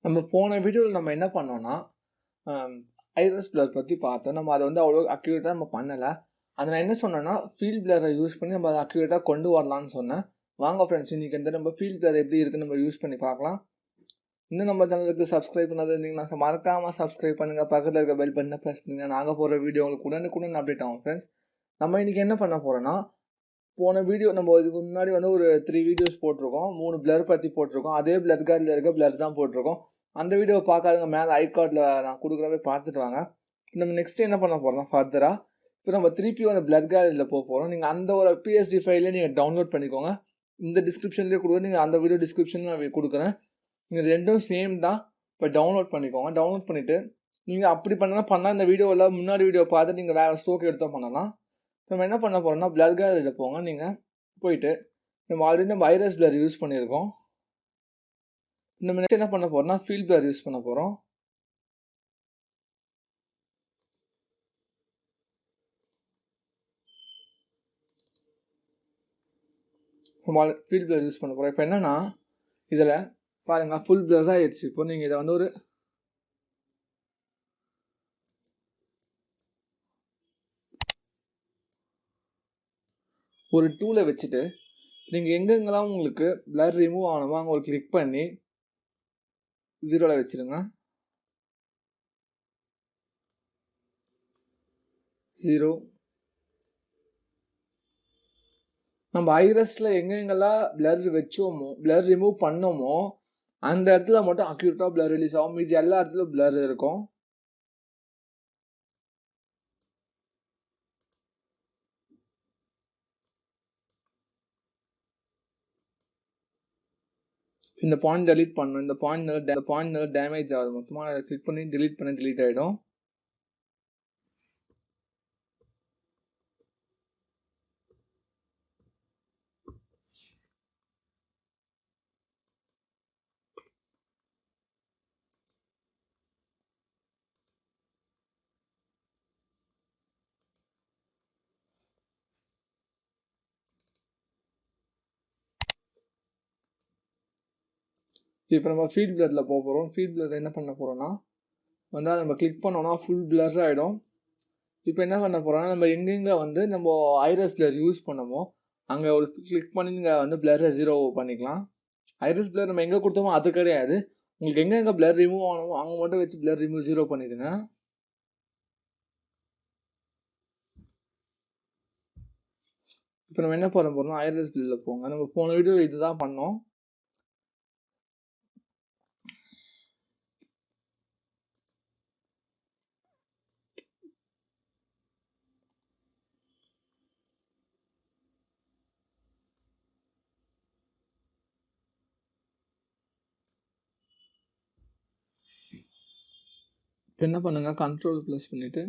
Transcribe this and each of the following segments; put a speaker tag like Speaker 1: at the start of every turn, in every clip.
Speaker 1: நம்ம போன வீடியோவில் நம்ம என்ன பண்ணோம்னா ஐரஸ் பிளர் பற்றி பார்த்தோம். நம்ம அதை வந்து அவ்வளோ அக்யூரேட்டாக நம்ம பண்ணலை. அதை நான் என்ன சொன்னேன்னா ஃபீல்ட் பிளரை யூஸ் பண்ணி நம்ம அதை அக்யூரேட்டாக கொண்டு வரலான்னு சொன்னேன். வாங்க ஃப்ரெண்ட்ஸ், இன்றைக்கி வந்து நம்ம ஃபீல்ட் பிளர் எப்படி இருக்குன்னு நம்ம யூஸ் பண்ணி பார்க்கலாம். இன்னும் நம்ம சேனலுக்கு சப்ஸ்கிரைப் பண்ணாத இருந்தீங்கன்னா மறக்காமல் சப்ஸ்கிரைப் பண்ணுங்கள். பக்கத்தில் இருக்க பெல் பட்டனை ப்ரெஸ் பண்ணுங்கள். நாங்கள் போகிற வீடியோ உங்களுக்கு உடனுக்குடன் அப்டேட் ஆகும் ஃப்ரெண்ட்ஸ். நம்ம இன்றைக்கி என்ன பண்ண போகிறோன்னா, போன வீடியோ நம்ம இதுக்கு முன்னாடி வந்து ஒரு 3 வீடியோஸ் போட்டிருக்கோம். 3 பிளர் பற்றி போட்டிருக்கோம். அதே பிளர் கார்டில் இருக்க பிளர் தான் போட்டிருக்கோம். அந்த வீடியோவை பார்க்காதவங்க மேலே ஐ கார்டில் நான் கொடுக்குறவே பார்த்துட்டு வாங்க. நம்ம நெக்ஸ்ட் என்ன பண்ண போகிறோம்னா, ஃபர்தராக இப்போ நம்ம திருப்பி அந்த பிளர் கேலரியில் போக போகிறோம். நீங்கள் அந்த ஒரு PSD ஃபைலே நீங்கள் டவுன்லோட் பண்ணிக்கோங்க. இந்த டிஸ்கிரிப்ஷன்லேயே கொடுக்குறேன். நீங்கள் அந்த வீடியோ டிஸ்கிரிப்ஷன் நான் கொடுக்குறேன். நீங்கள் ரெண்டும் சேம் தான். இப்போ டவுன்லோட் பண்ணிக்கோங்க. டவுன்லோட் பண்ணிவிட்டு நீங்கள் அப்படி பண்ணால் இந்த வீடியோவில் முன்னாடி வீடியோ பார்த்து நீங்கள் வேறு ஸ்டோக் எடுத்தால் பண்ணலாம். நம்ம என்ன பண்ண போகிறோம்னா, பிளர் கேலரியில் போங்க. நீங்கள் போயிட்டு நம்ம ஆல்ரெடி நம்ம ஐரஸ் பிளர் யூஸ் பண்ணியிருக்கோம். நம்ம நெக்ஸ்ட் என்ன பண்ண போகிறோம்னா, ஃபீல்ட் பிளர் யூஸ் பண்ண போகிறோம். நம்ம ஃபீல்ட் பிளர் யூஸ் பண்ண போகிறோம். இப்போ என்னென்னா, இதில் பாருங்கள் ஃபுல் பிளர் தான் ஆயிடுச்சு. இப்போ நீங்கள் இதை வந்து ஒரு டூலை வச்சுட்டு நீங்கள் எங்கெங்கெல்லாம் உங்களுக்கு பிளர் ரிமூவ் ஆகணுமோ அங்கே ஒரு கிளிக் பண்ணி 0ல் வச்சுருங்க. 0. நம்ம ஐரஸில் எங்கெங்கெல்லாம் பிளர் வச்சோமோ, பிளர் ரிமூவ் பண்ணோமோ அந்த இடத்துல மட்டும் அக்யூரேட்டாக பிளர் ரிலீஸ் ஆகும். மீதி எல்லா இடத்துலையும் பிளர் இருக்கும். இந்த பாயிண்ட் டெலீட் பண்ணணும். இந்த பாயிண்ட் டேமேஜ் ஆகுது. மொத்தமாக அதை கிளிக் பண்ணி டெலீட் பண்ணி டெலீட் ஆகிடும். இப்போ நம்ம ஃபீல்ட் பிளரில் போக போகிறோம். ஃபீல்ட் பிளர் என்ன பண்ண போகிறோம்னா, வந்து நம்ம கிளிக் பண்ணோன்னா ஃபுல் பிளர் ஆகிடும். இப்போ என்ன பண்ண போகிறோம்னா, நம்ம எங்கெங்கே வந்து நம்ம ஐரஸ் பிளர் யூஸ் பண்ணமோ அங்கே ஒரு கிளிக் பண்ணி நீங்கள் வந்து பிளரை 0 பண்ணிக்கலாம். ஐரஸ் பிளர் நம்ம எங்கே கொடுத்தோமோ அது கிடையாது. உங்களுக்கு எங்கெங்கே பிளர் ரிமூவ் ஆகணுமோ அங்கே மட்டும் வச்சு பிளர் ரிமூவ் 0 பண்ணிடுங்க. இப்போ நம்ம என்ன பண்ண போகிறோம்னா, ஐரஸ் பிளரில் போங்க. நம்ம போன வீடியோ இதுதான் பண்ணோம். என்ன பண்ணுங்கள், கண்ட்ரோல் ப்ளஸ் பண்ணிவிட்டு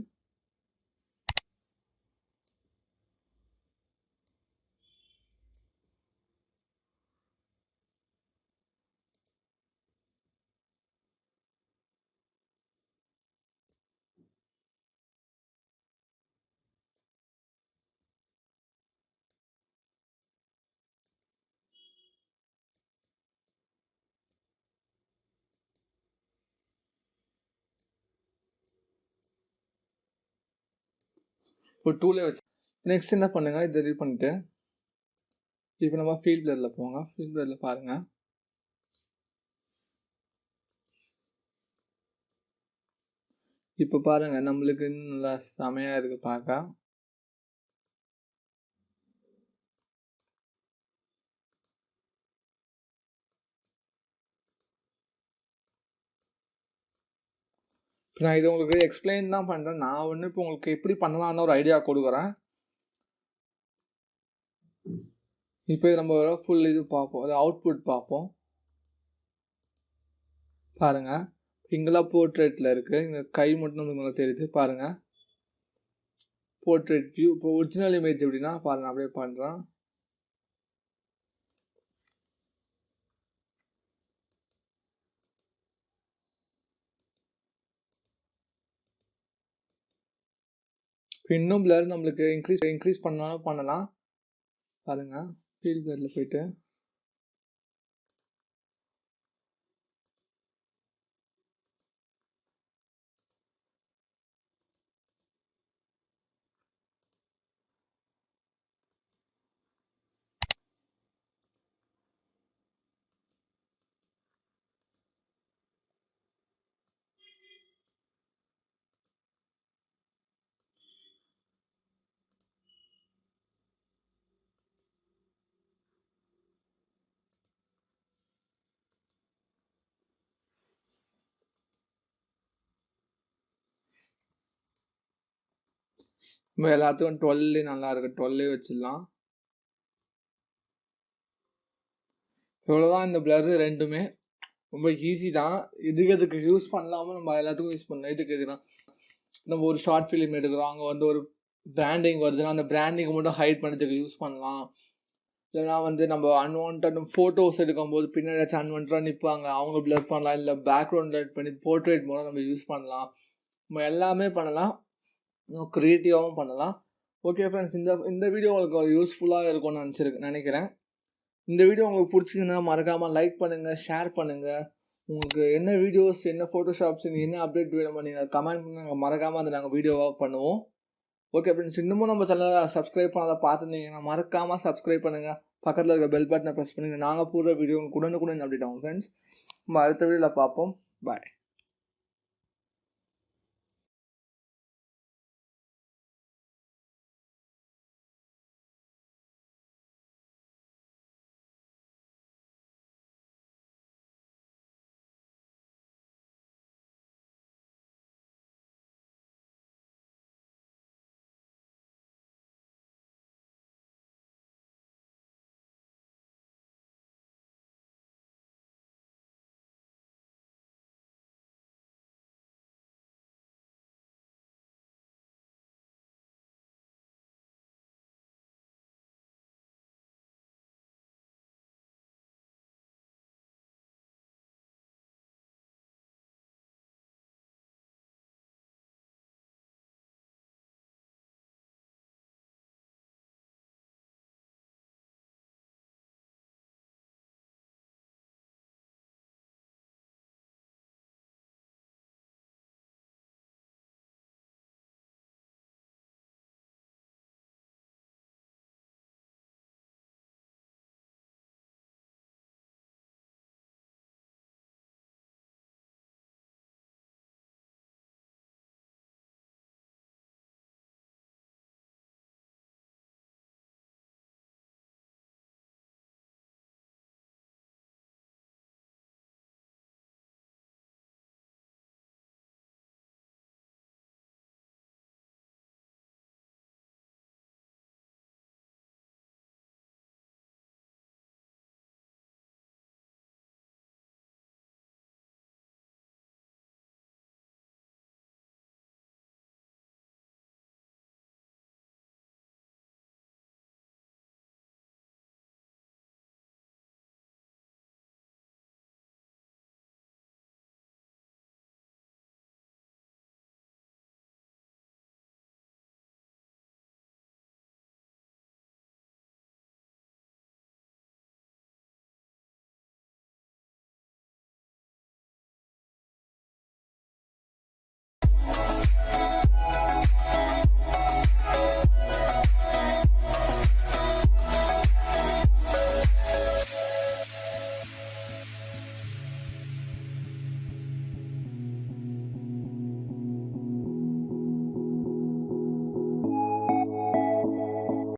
Speaker 1: ஒரு டூலே வச்சு நெக்ஸ்ட் என்ன பண்ணுங்கள், இதை டெலீட் பண்ணிவிட்டு இப்போ நம்ம ஃபீல்ட் பிளரில் போங்க. ஃபீல்ட் பிளரில் பாருங்கள். இப்போ பாருங்கள், நம்மளுக்கு இன்னும் நல்லா செமையாக இருக்குது பார்க்க. இப்போ நான் இதை உங்களுக்கு எக்ஸ்பிளைன் தான் பண்ணுறேன். நான் ஒன்று இப்போ உங்களுக்கு எப்படி பண்ணலான்னு ஒரு ஐடியா கொடுக்குறேன். இப்போ நம்ம ஃபுல் இது பார்ப்போம், அது அவுட்புட் பார்ப்போம். பாருங்கள், இங்கெல்லாம் போர்ட்ரேட்டில் இருக்குது. இங்கே கை மட்டும் நம்மளுக்கு தெரியுது பாருங்கள். Portrait view. இப்போ ஒரிஜினல் இமேஜ் எப்படின்னா பாருங்கள், அப்படியே பண்ணுறேன். இப்போ இன்னும் பிளர் நம்மளுக்கு இன்க்ரீஸ் பண்ணாலும் பண்ணலாம். பாருங்கள், ஃபீல்ட் பிளரில் போயிட்டு நம்ம எல்லாத்துக்கும் 12 நல்லாயிருக்கு. 12 வச்சிடலாம். இவ்வளோதான் இந்த பிளரு ரெண்டுமே. ரொம்ப ஈஸி தான். இதுக்கு யூஸ் பண்ணலாமல் நம்ம எல்லாத்துக்கும் யூஸ் பண்ணலாம். இதுக்கு நம்ம ஒரு ஷார்ட் ஃபிலிம் எடுக்கிறோம், அங்கே வந்து ஒரு பிராண்டிங் வருதுன்னா அந்த பிராண்டிங்கை மட்டும் ஹைட் பண்ணுறதுக்கு யூஸ் பண்ணலாம். இல்லைனா வந்து நம்ம அன்வான்ட் ஃபோட்டோஸ் எடுக்கும்போது பின்னாடி ஏதாச்சும் அன்வான்டாக நிற்பாங்க, அவங்க பிளர் பண்ணலாம். இல்லை பேக்ரவுண்ட் லைட் பண்ணி போர்ட்ரேட் மூலம் நம்ம யூஸ் பண்ணலாம். நம்ம எல்லாமே பண்ணலாம், இன்னும் க்ரியேட்டிவாகவும் பண்ணலாம். ஓகே ஃப்ரெண்ட்ஸ், இந்த வீடியோ உங்களுக்கு யூஸ்ஃபுல்லாக இருக்கும்னு நினைக்கிறேன். இந்த வீடியோ உங்களுக்கு பிடிச்சிதுன்னா மறக்காமல் லைக் பண்ணுங்கள், ஷேர் பண்ணுங்கள். உங்களுக்கு என்ன வீடியோஸ், என்ன ஃபோட்டோஷாப்ஸ், என்ன அப்டேட் வேணுமோ நீங்கள் கமெண்ட் பண்ணி நாங்கள் மறக்காமல் அதை நாங்கள் வீடியோவாக பண்ணுவோம். ஓகே ஃப்ரெண்ட்ஸ், இன்னமும் நம்ம சேனலை சப்ஸ்கிரைப் பண்ணாத பார்த்துருந்தீங்கன்னா மறக்காமல் சப்ஸ்கிரைப் பண்ணுங்கள். பக்கத்தில் இருக்க பெல் பட்டனை ப்ரெஸ் பண்ணுங்கள். நாங்கள் போடுற வீடியோ உடனுக்குடன் அப்டேட் ஆகும் ஃப்ரெண்ட்ஸ். நம்ம அடுத்த வீடியோவில் பார்ப்போம். பாய்.